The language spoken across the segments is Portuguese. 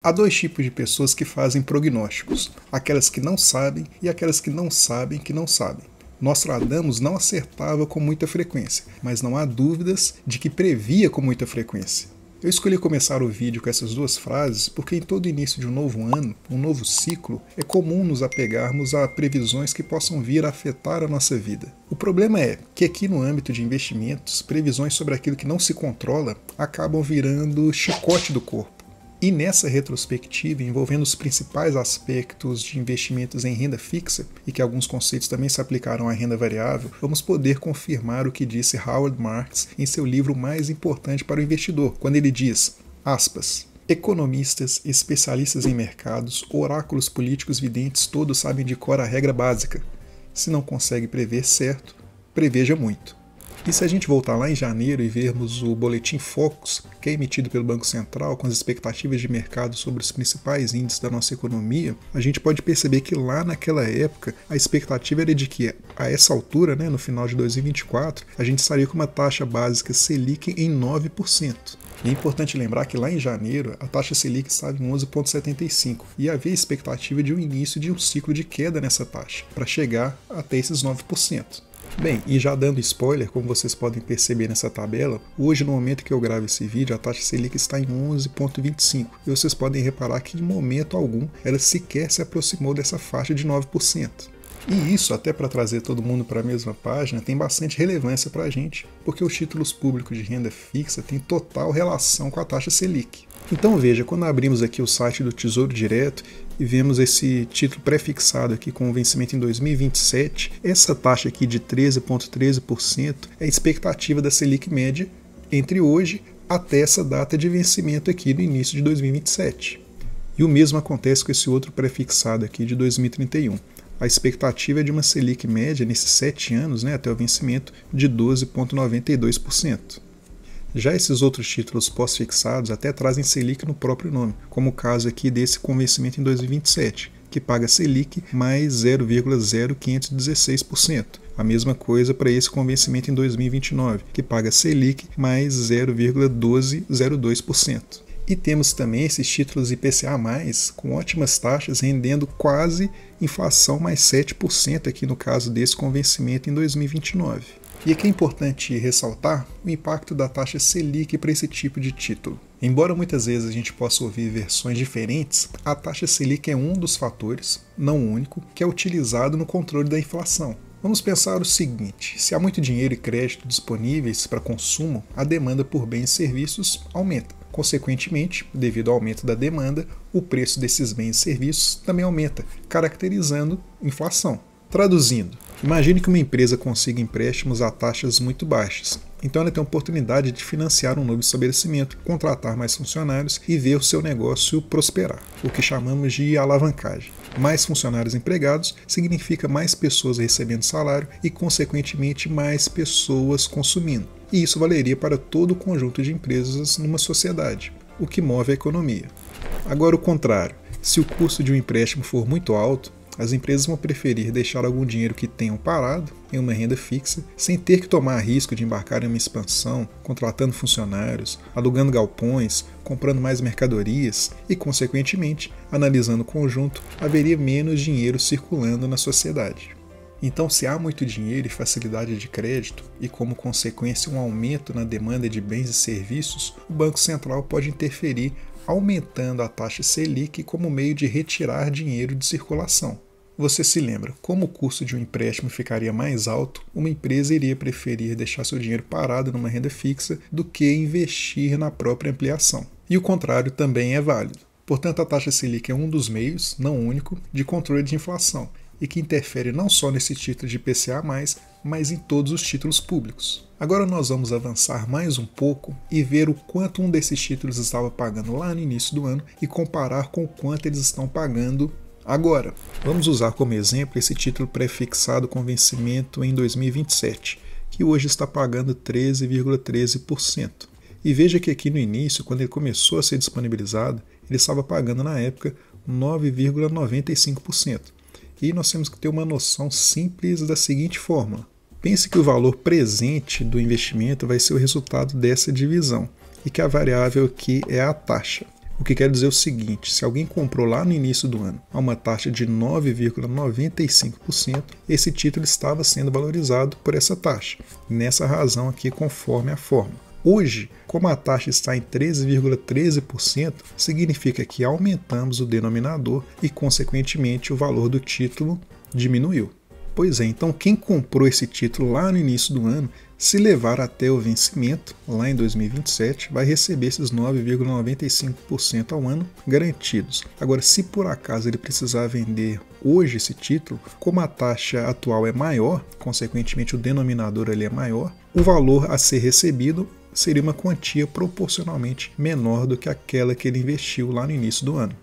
Há dois tipos de pessoas que fazem prognósticos, aquelas que não sabem e aquelas que não sabem que não sabem. Nostradamus não acertava com muita frequência, mas não há dúvidas de que previa com muita frequência. Eu escolhi começar o vídeo com essas duas frases porque em todo início de um novo ano, um novo ciclo, é comum nos apegarmos a previsões que possam vir a afetar a nossa vida. O problema é que aqui no âmbito de investimentos, previsões sobre aquilo que não se controla acabam virando chicote do corpo. E nessa retrospectiva, envolvendo os principais aspectos de investimentos em renda fixa, e que alguns conceitos também se aplicaram à renda variável, vamos poder confirmar o que disse Howard Marks em seu livro mais importante para o investidor, quando ele diz, aspas, economistas, especialistas em mercados, oráculos políticos videntes, todos sabem de cor a regra básica. Se não consegue prever certo, preveja muito. E se a gente voltar lá em janeiro e vermos o Boletim Focus, que é emitido pelo Banco Central com as expectativas de mercado sobre os principais índices da nossa economia, a gente pode perceber que lá naquela época a expectativa era de que a essa altura, no final de 2024, a gente estaria com uma taxa básica Selic em 9%. E é importante lembrar que lá em janeiro a taxa Selic estava em 11,75 e havia expectativa de um início de um ciclo de queda nessa taxa, para chegar até esses 9%. Bem, e já dando spoiler, como vocês podem perceber nessa tabela, hoje no momento que eu gravo esse vídeo, a taxa Selic está em 11,25 e vocês podem reparar que em momento algum ela sequer se aproximou dessa faixa de 9%. E isso, até para trazer todo mundo para a mesma página, tem bastante relevância para a gente, porque os títulos públicos de renda fixa têm total relação com a taxa Selic. Então veja, quando abrimos aqui o site do Tesouro Direto e vemos esse título pré-fixado aqui com o vencimento em 2027, essa taxa aqui de 13,13% é a expectativa da Selic média entre hoje até essa data de vencimento aqui no início de 2027. E o mesmo acontece com esse outro pré-fixado aqui de 2031. A expectativa é de uma Selic média nesses 7 anos, até o vencimento, de 12,92%. Já esses outros títulos pós-fixados até trazem Selic no próprio nome, como o caso aqui desse com vencimento em 2027, que paga Selic mais 0,0516%. A mesma coisa para esse com vencimento em 2029, que paga Selic mais 0,1202%. E temos também esses títulos IPCA+, com ótimas taxas, rendendo quase inflação mais 7% aqui no caso desse com vencimento em 2029. E aqui é importante ressaltar o impacto da taxa Selic para esse tipo de título. Embora muitas vezes a gente possa ouvir versões diferentes, a taxa Selic é um dos fatores, não o único, que é utilizado no controle da inflação. Vamos pensar o seguinte, se há muito dinheiro e crédito disponíveis para consumo, a demanda por bens e serviços aumenta. Consequentemente, devido ao aumento da demanda, o preço desses bens e serviços também aumenta, caracterizando inflação. Traduzindo, imagine que uma empresa consiga empréstimos a taxas muito baixas. Então ela tem a oportunidade de financiar um novo estabelecimento, contratar mais funcionários e ver o seu negócio prosperar, o que chamamos de alavancagem. Mais funcionários empregados significa mais pessoas recebendo salário e, consequentemente, mais pessoas consumindo. E isso valeria para todo o conjunto de empresas numa sociedade, o que move a economia. Agora o contrário, se o custo de um empréstimo for muito alto, as empresas vão preferir deixar algum dinheiro que tenham parado em uma renda fixa, sem ter que tomar risco de embarcar em uma expansão, contratando funcionários, alugando galpões, comprando mais mercadorias e, consequentemente, analisando o conjunto, haveria menos dinheiro circulando na sociedade. Então, se há muito dinheiro e facilidade de crédito, e como consequência um aumento na demanda de bens e serviços, o Banco Central pode interferir aumentando a taxa Selic como meio de retirar dinheiro de circulação. Você se lembra, como o custo de um empréstimo ficaria mais alto, uma empresa iria preferir deixar seu dinheiro parado numa renda fixa do que investir na própria ampliação. E o contrário também é válido. Portanto, a taxa Selic é um dos meios, não único, de controle de inflação, e que interfere não só nesse título de IPCA+, mas em todos os títulos públicos. Agora nós vamos avançar mais um pouco e ver o quanto um desses títulos estava pagando lá no início do ano e comparar com o quanto eles estão pagando agora. Vamos usar como exemplo esse título pré-fixado com vencimento em 2027, que hoje está pagando 13,13%. E veja que aqui no início, quando ele começou a ser disponibilizado, ele estava pagando na época 9,95%. E nós temos que ter uma noção simples da seguinte fórmula. Pense que o valor presente do investimento vai ser o resultado dessa divisão e que a variável aqui é a taxa. O que quer dizer o seguinte: se alguém comprou lá no início do ano a uma taxa de 9,95%, esse título estava sendo valorizado por essa taxa, nessa razão aqui conforme a fórmula. Hoje, como a taxa está em 13,13%, significa que aumentamos o denominador e, consequentemente, o valor do título diminuiu. Pois é, então quem comprou esse título lá no início do ano, se levar até o vencimento, lá em 2027, vai receber esses 9,95% ao ano garantidos. Agora, se por acaso ele precisar vender hoje esse título, como a taxa atual é maior, consequentemente o denominador ali é maior, o valor a ser recebido seria uma quantia proporcionalmente menor do que aquela que ele investiu lá no início do ano.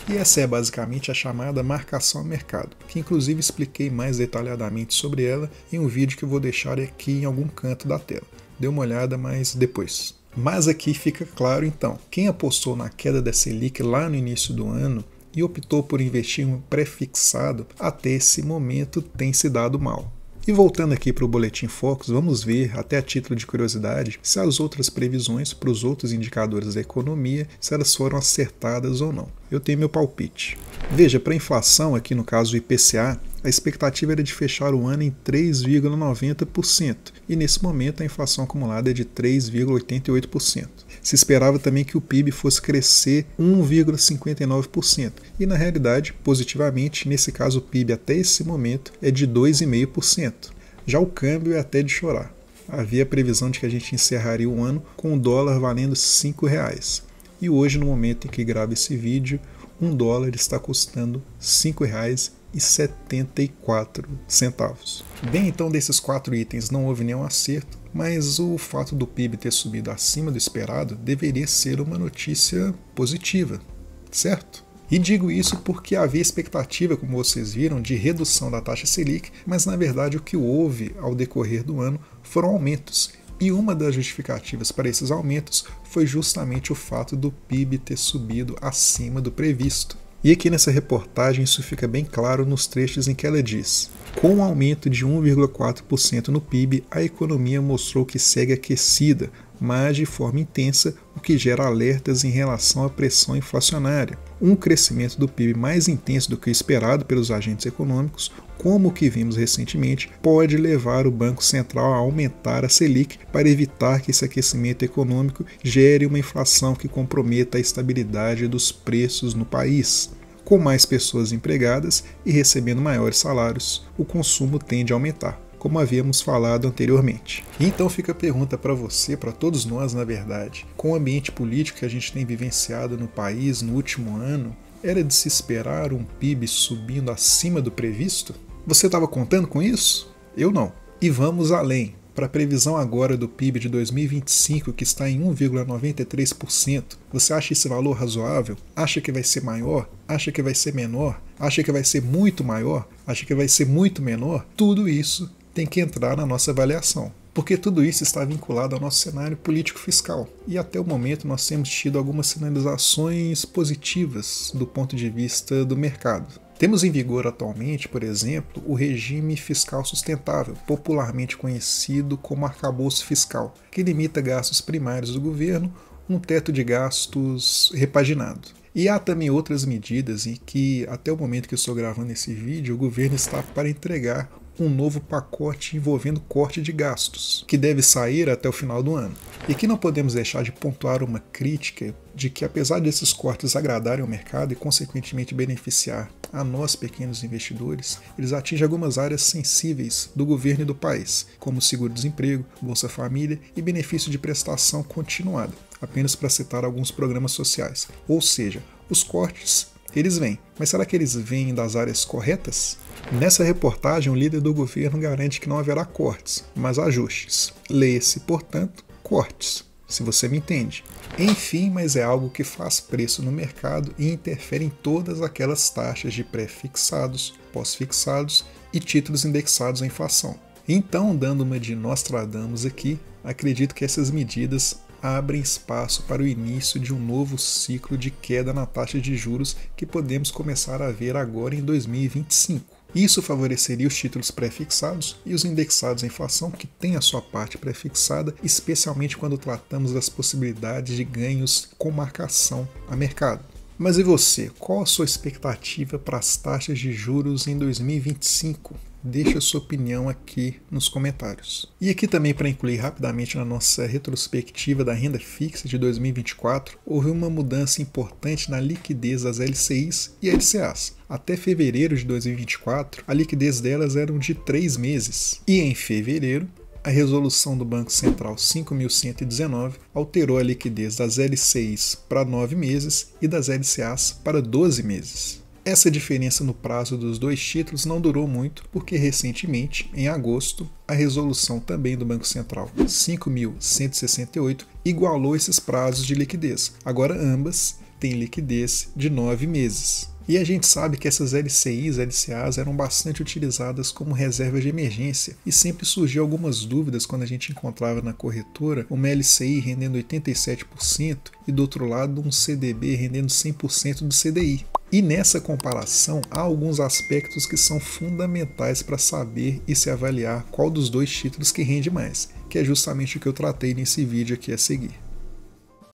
E essa é basicamente a chamada marcação a mercado, que inclusive expliquei mais detalhadamente sobre ela em um vídeo que eu vou deixar aqui em algum canto da tela. Dê uma olhada mais depois. Mas aqui fica claro então, quem apostou na queda da Selic lá no início do ano e optou por investir em um pré-fixado, até esse momento tem se dado mal. E voltando aqui para o Boletim Focus, vamos ver, até a título de curiosidade, se as outras previsões para os outros indicadores da economia, se elas foram acertadas ou não. Eu tenho meu palpite. Veja, para a inflação, aqui no caso o IPCA, a expectativa era de fechar o ano em 3,90%, e nesse momento a inflação acumulada é de 3,88%. Se esperava também que o PIB fosse crescer 1,59%, e na realidade, positivamente, nesse caso o PIB até esse momento é de 2,5%. Já o câmbio é até de chorar. Havia a previsão de que a gente encerraria o ano com o dólar valendo R$ 5,00. E hoje, no momento em que gravo esse vídeo, um dólar está custando R$ 5,74. Bem, então desses 4 itens não houve nenhum acerto, mas o fato do PIB ter subido acima do esperado deveria ser uma notícia positiva, certo? E digo isso porque havia expectativa, como vocês viram, de redução da taxa Selic, mas na verdade o que houve ao decorrer do ano foram aumentos. E uma das justificativas para esses aumentos foi justamente o fato do PIB ter subido acima do previsto. E aqui nessa reportagem isso fica bem claro nos trechos em que ela diz: com um aumento de 1,4% no PIB, a economia mostrou que segue aquecida, mas de forma intensa, o que gera alertas em relação à pressão inflacionária. Um crescimento do PIB mais intenso do que o esperado pelos agentes econômicos, como o que vimos recentemente, pode levar o Banco Central a aumentar a Selic para evitar que esse aquecimento econômico gere uma inflação que comprometa a estabilidade dos preços no país. Com mais pessoas empregadas e recebendo maiores salários, o consumo tende a aumentar, como havíamos falado anteriormente. Então fica a pergunta para você, para todos nós na verdade, com o ambiente político que a gente tem vivenciado no país no último ano, era de se esperar um PIB subindo acima do previsto? Você estava contando com isso? Eu não. E vamos além. Para a previsão agora do PIB de 2025, que está em 1,93%, você acha esse valor razoável? Acha que vai ser maior? Acha que vai ser menor? Acha que vai ser muito maior? Acha que vai ser muito menor? Tudo isso tem que entrar na nossa avaliação, porque tudo isso está vinculado ao nosso cenário político-fiscal. E até o momento nós temos tido algumas sinalizações positivas do ponto de vista do mercado. Temos em vigor atualmente, por exemplo, o regime fiscal sustentável, popularmente conhecido como arcabouço fiscal, que limita gastos primários do governo, um teto de gastos repaginado. E há também outras medidas em que, até o momento que eu estou gravando esse vídeo, o governo está para entregar um novo pacote envolvendo corte de gastos, que deve sair até o final do ano. E aqui não podemos deixar de pontuar uma crítica de que, apesar desses cortes agradarem ao mercado e, consequentemente, beneficiar a nós, pequenos investidores, eles atingem algumas áreas sensíveis do governo e do país, como seguro-desemprego, Bolsa Família e benefício de prestação continuada, apenas para citar alguns programas sociais. Ou seja, os cortes, eles vêm, mas será que eles vêm das áreas corretas? Nessa reportagem, o líder do governo garante que não haverá cortes, mas ajustes. Leia-se, portanto, cortes, se você me entende. Enfim, mas é algo que faz preço no mercado e interfere em todas aquelas taxas de pré-fixados, pós-fixados e títulos indexados à inflação. Então, dando uma de Nostradamus aqui, acredito que essas medidas abrem espaço para o início de um novo ciclo de queda na taxa de juros que podemos começar a ver agora em 2025. Isso favoreceria os títulos pré-fixados e os indexados à inflação, que têm a sua parte pré-fixada, especialmente quando tratamos das possibilidades de ganhos com marcação a mercado. Mas e você? Qual a sua expectativa para as taxas de juros em 2025? Deixe a sua opinião aqui nos comentários. E aqui também, para incluir rapidamente na nossa retrospectiva da renda fixa de 2024, houve uma mudança importante na liquidez das LCIs e LCAs. Até fevereiro de 2024, a liquidez delas era de 3 meses. E em fevereiro, a resolução do Banco Central 5.119 alterou a liquidez das LCIs para 9 meses e das LCAs para 12 meses. Essa diferença no prazo dos dois títulos não durou muito, porque recentemente, em agosto, a resolução também do Banco Central 5.168 igualou esses prazos de liquidez. Agora ambas têm liquidez de 9 meses. E a gente sabe que essas LCIs, LCAs eram bastante utilizadas como reserva de emergência e sempre surgiam algumas dúvidas quando a gente encontrava na corretora uma LCI rendendo 87% e do outro lado um CDB rendendo 100% do CDI. E nessa comparação há alguns aspectos que são fundamentais para saber e se avaliar qual dos dois títulos que rende mais, que é justamente o que eu tratei nesse vídeo aqui a seguir.